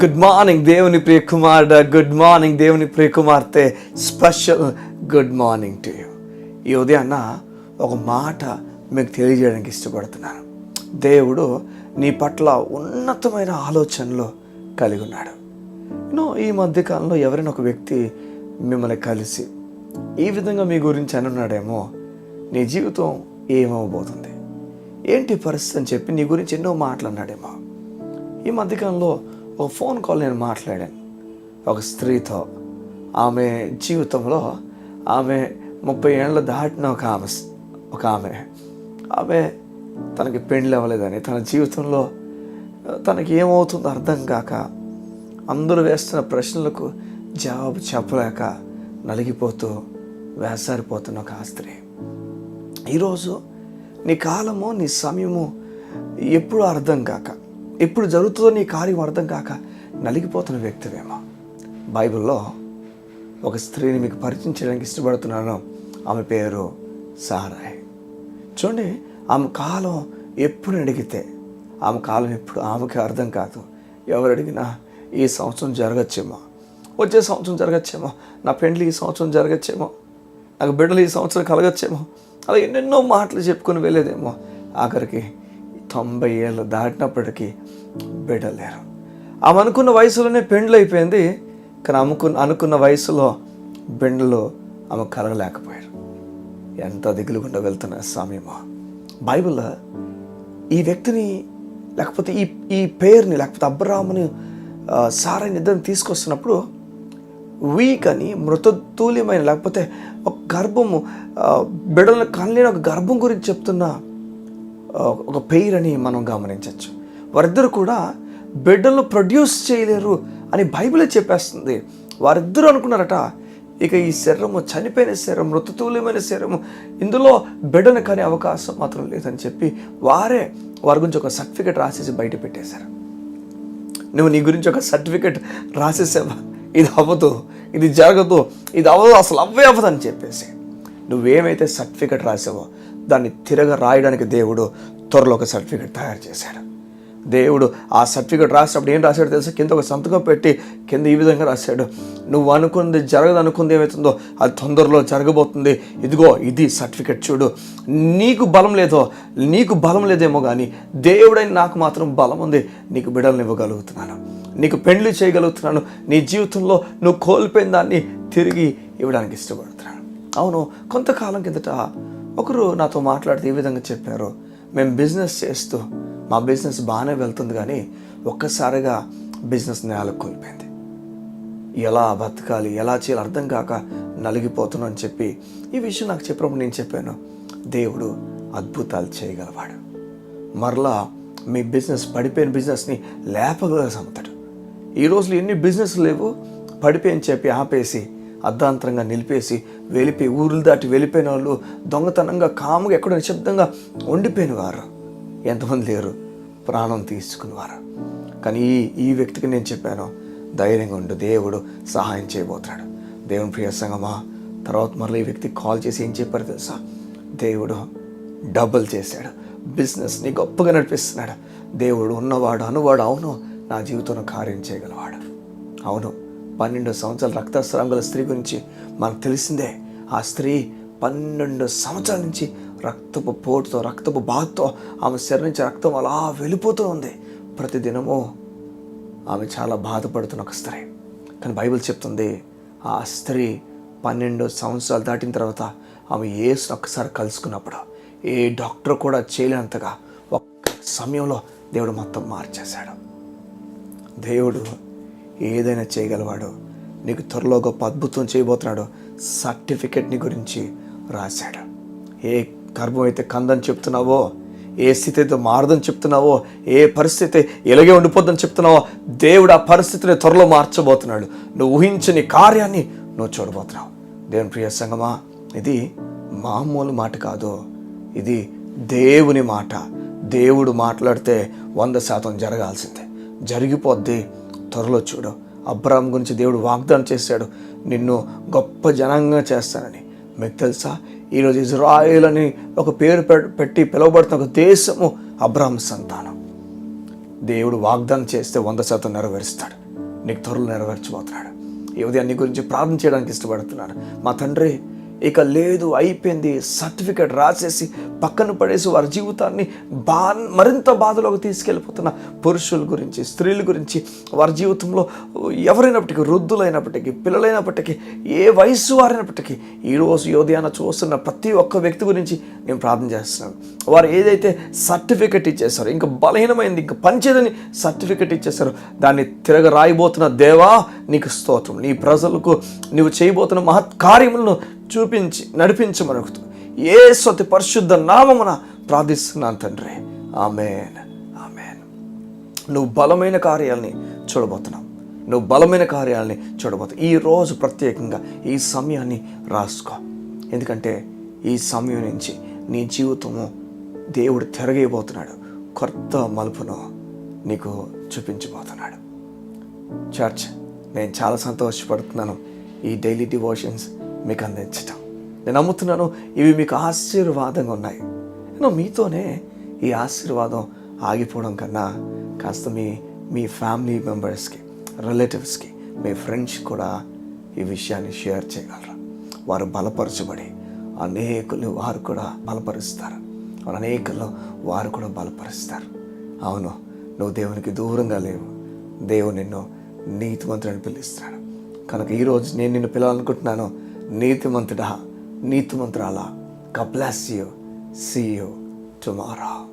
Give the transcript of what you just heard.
Good morning దేవుని ప్రియ కుమారుడు, good morning దేవుని ప్రియ కుమార్తె, special good morning to you. ఈ ఉదయాన్న ఒక మాట మీకు తెలియజేయడానికి ఇష్టపడుతున్నాను. దేవుడు నీ పట్ల ఉన్నతమైన ఆలోచనలు కలిగి ఉన్నాడు. ఈ మధ్యకాలంలో ఎవరైనా ఒక వ్యక్తి మిమ్మల్ని కలిసి ఈ విధంగా మీ గురించి అనున్నాడేమో, నీ జీవితం ఏమవబోతుంది, ఏంటి పరిస్థితి అని చెప్పి నీ గురించి ఎన్నో మాట్లాడినాడేమో. ఈ మధ్యకాలంలో ఒక ఫోన్ కాల్ నేను మాట్లాడాను ఒక స్త్రీతో. ఆమె జీవితంలో ఆమె 30 ఏళ్ళు దాటిన ఒక ఆమె తనకి పెళ్ళి అవ్వలేదని, తన జీవితంలో తనకి ఏమవుతుందో అర్థం కాక, అందరూ వేస్తున్న ప్రశ్నలకు జవాబు చెప్పలేక నలిగిపోతూ వేసారిపోతున్న ఒక స్త్రీ. ఈరోజు నీ కాలము, నీ సమయము ఎప్పుడు అర్థం కాక, ఎప్పుడు జరుగుతుందో నీ కార్యం అర్థం కాక నలిగిపోతున్న వ్యక్తివేమో. బైబిల్లో ఒక స్త్రీని మీకు పరిచయం చేయడానికి ఇష్టపడుతున్నాను. ఆమె పేరు సారాయ్. చూడండి, ఆమె కాలం ఎప్పుడు అడిగితే ఆమె కాలం ఎప్పుడు ఆమెకి అర్థం కాదు. ఎవరు అడిగినా ఈ సంవత్సరం జరగచ్చేమో, వచ్చే సంవత్సరం జరగచ్చేమో, నా పెండ్లి ఈ సంవత్సరం జరగచ్చేమో, నాకు బిడ్డలు ఈ సంవత్సరం కలగచ్చేమో, అలా ఎన్నెన్నో మాటలు చెప్పుకొని వెళ్ళేదేమో. ఆఖరికి 90 ఏళ్ళు దాటినప్పటికీ బిడ్డలేరు. ఆమె అనుకున్న వయసులోనే పెండ్లు అయిపోయింది, కానీ అనుకున్న వయసులో బిడ్డలు ఆమె కలగలేకపోయారు. ఎంత దిగులుగుండా వెళ్తున్న సమయమో. బైబిల్లో ఈ వ్యక్తిని, లేకపోతే ఈ పేరుని, లేకపోతే అబ్రాహాముని సారాయి నిద్రని తీసుకొస్తున్నప్పుడు వీక్ అని, మృతతుల్యమైన, లేకపోతే ఒక గర్భము, బిడ్డలను కనలేని ఒక గర్భం గురించి చెప్తున్న ఒక పేరు అని మనం గమనించవచ్చు. వారిద్దరు కూడా బిడ్డలను ప్రొడ్యూస్ చేయలేరు అని బైబిలే చెప్పేస్తుంది. వారిద్దరూ అనుకున్నారట, ఇక ఈ శరీరము చనిపోయిన శరీరం, మృతతుల్యమైన శరీరము, ఇందులో బిడ్డను కానీ అవకాశం మాత్రం లేదని చెప్పి వారి గురించి ఒక సర్టిఫికెట్ రాసేసి బయట పెట్టేశారు. నువ్వు నీ గురించి ఒక సర్టిఫికెట్ రాసేసావా, ఇది అవ్వదు, ఇది జరగదు, ఇది అవ్వదు, అసలు అవ్వదు అని చెప్పేసి నువ్వేమైతే సర్టిఫికెట్ రాసావో దాన్ని తిరగ రాయడానికి దేవుడు త్వరలో ఒక సర్టిఫికెట్ తయారు చేశాడు. దేవుడు ఆ సర్టిఫికెట్ రాసినప్పుడు ఏం రాశాడు తెలుసా? కింద ఒక సంతకం పెట్టి కింద ఈ విధంగా రాశాడు, నువ్వు అనుకుంది జరగదు, అనుకుంది ఏమవుతుందో అది తొందరలో జరగబోతుంది, ఇదిగో ఇది సర్టిఫికెట్ చూడు. నీకు బలం లేదేమో కానీ దేవుడైన నాకు మాత్రం బలం ఉంది. నీకు బిడ్డలను ఇవ్వగలుగుతున్నాను, నీకు పెండ్లి చేయగలుగుతున్నాను, నీ జీవితంలో నువ్వు కోల్పోయిన దాన్ని తిరిగి ఇవ్వడానికి ఇష్టపడుతున్నాను. అవును, కొంతకాలం కిందట ఒకరు నాతో మాట్లాడితే ఈ విధంగా చెప్పారు, మేము బిజినెస్ చేస్తూ మా బిజినెస్ బాగానే వెళ్తుంది, కానీ ఒక్కసారిగా బిజినెస్ నేలకు కోల్పోయింది. ఎలా బతకాలి, ఎలా చేయాలి అర్థం కాక నలిగిపోతున్నాను అని చెప్పి ఈ విషయం నాకు చెప్పినప్పుడు నేను చెప్పాను, దేవుడు అద్భుతాలు చేయగలవాడు. మరలా మీ పడిపోయిన బిజినెస్ని లేపగల సమతాడు. ఈ రోజులు ఎన్ని బిజినెస్ లేవు, పడిపోయని చెప్పి ఆపేసి అర్ధాంతరంగా నిలిపేసి వెళ్ళిపోయి ఊర్లు దాటి వెళ్ళిపోయిన వాళ్ళు, దొంగతనంగా కాముగా ఎక్కడో నిశ్శబ్దంగా ఉండిపోయిన వారు ఎంతమంది లేరు, ప్రాణం తీసుకునేవారు. కానీ ఈ వ్యక్తికి నేను చెప్పాను, ధైర్యంగా ఉండు, దేవుడు సహాయం చేయబోతున్నాడు. దేవుని ప్రియ సంగమా, తర్వాత మరలా ఈ వ్యక్తికి కాల్ చేసి ఏం చెప్పారు తెలుసా? దేవుడు డబుల్ చేశాడు, బిజినెస్ని గొప్పగా నడిపిస్తున్నాడు. దేవుడు ఉన్నవాడు అనువాడు. అవును, నా జీవితంలో కార్యం చేయగలవాడు. అవును, 12 సంవత్సరాల రక్తస్రావం గల స్త్రీ గురించి మనకు తెలిసిందే. ఆ స్త్రీ 12 సంవత్సరాల నుంచి రక్తపు పోటుతో, రక్తపు బాధతో ఆమె శరీరం నుంచి రక్తం అలా వెళ్ళిపోతూ ఉంది. ప్రతిదినము ఆమె చాలా బాధపడుతున్న ఒక స్త్రీ. కానీ బైబిల్ చెప్తుంది, ఆ స్త్రీ 12 సంవత్సరాలు దాటిన తర్వాత ఆమె యేసుని ఒక్కసారి కలుసుకున్నప్పుడు ఏ డాక్టర్ కూడా చేయలేనంతగా ఒక్క సమయంలో దేవుడు మొత్తం మార్చేశాడు. దేవుడు ఏదైనా చేయగలవాడు. నీకు త్వరలో గొప్ప అద్భుతం చేయబోతున్నాడు. సర్టిఫికెట్ని గురించి రాశాడు. ఏ గర్భం అయితే కందని చెప్తున్నావో, ఏ స్థితి అయితే మారదని చెప్తున్నావో, ఏ పరిస్థితి ఎలాగే ఉండిపోద్దని చెప్తున్నావో, దేవుడు ఆ పరిస్థితిని త్వరలో మార్చబోతున్నాడు. నువ్వు ఊహించని కార్యాన్ని నువ్వు చూడబోతున్నావు. దేవుని ప్రియ సంగమా, ఇది మామూలు మాట కాదు, ఇది దేవుని మాట. దేవుడు మాట్లాడితే 100% జరగాల్సిందే, జరిగిపోద్ది. త్వరలో చూడు. అబ్రాహాం గురించి దేవుడు వాగ్దానం చేశాడు, నిన్ను గొప్ప జనాంగంగా చేస్తానని. మీకు తెలుసా, ఈరోజు ఇజ్రాయేల్ అని ఒక పేరు పెట్టి పిలువబడుతున్న ఒక దేశము అబ్రాహాం సంతానం. దేవుడు వాగ్దానం చేస్తే 100% నెరవేరుస్తాడు. నీకు త్వరలో నెరవేర్చబోతున్నాడు. ఈ ఉదయం నీ గురించి ప్రార్థన చేయడానికి ఇష్టపడుతున్నాను. మా తండ్రి, ఇక లేదు, అయిపోయింది, సర్టిఫికేట్ రాసేసి పక్కన పడేసి వారి జీవితాన్ని మరింత బాధలోకి తీసుకెళ్ళిపోతున్న పురుషుల గురించి, స్త్రీల గురించి, వారి జీవితంలో ఎవరైనప్పటికీ, వృద్ధులైనప్పటికీ, పిల్లలైనప్పటికీ, ఏ వయస్సు వారైనప్పటికీ, ఈరోజు ఈ ఉదయాన చూస్తున్న ప్రతి ఒక్క వ్యక్తి గురించి నేను ప్రార్థన చేస్తున్నాను. వారు ఏదైతే సర్టిఫికెట్ ఇచ్చేశారో, ఇంకా బలహీనమైంది, ఇంకా పనిచేయదని సర్టిఫికెట్ ఇచ్చేశారో, దాన్ని తిరగ రాయబోతున్న దేవా నీకు స్తోత్రం. నీ ప్రజలకు నీవు చేయబోతున్న మహత్కార్యములను చూపించి నడిపించమనుకుతూ యేసు అతి పరిశుద్ధ నామమున ప్రార్థిస్తున్నాను తండ్రి. ఆమేన్, ఆమేన్. నువ్వు బలమైన కార్యాలని చూడబోతున్నావు. నువ్వు బలమైన కార్యాలని చూడబోతున్నావు. ఈరోజు ప్రత్యేకంగా ఈ సమయాన్ని రాసుకో. ఎందుకంటే ఈ సమయం నుంచి నీ జీవితము దేవుడు తిరగేయబోతున్నాడు. కొత్త మలుపును నీకు చూపించబోతున్నాడు. చర్చ్, నేను చాలా సంతోషపడుతున్నాను ఈ డైలీ డివోషన్స్ మీకు అందించటం. నేను నమ్ముతున్నాను ఇవి మీకు ఆశీర్వాదంగా ఉన్నాయి. నేను మీతోనే ఈ ఆశీర్వాదం ఆగిపోవడం కన్నా కాస్త మీ ఫ్యామిలీ మెంబర్స్కి, రిలేటివ్స్కి, మీ ఫ్రెండ్స్ కూడా ఈ విషయాన్ని షేర్ చేయగలరు. వారు బలపరచబడి వారు కూడా బలపరుస్తారు. వారు కూడా బలపరుస్తారు. అవును, నువ్వు దేవునికి దూరంగా లేవు. దేవుడు నిన్ను నీతిమంతుడని పిలుస్తున్నాడు. కనుక ఈరోజు నేను నిన్ను పిలవాలనుకుంటున్నాను. నీతిమంతుడా, నీతిమంతురాలా. God bless you. See you tomorrow.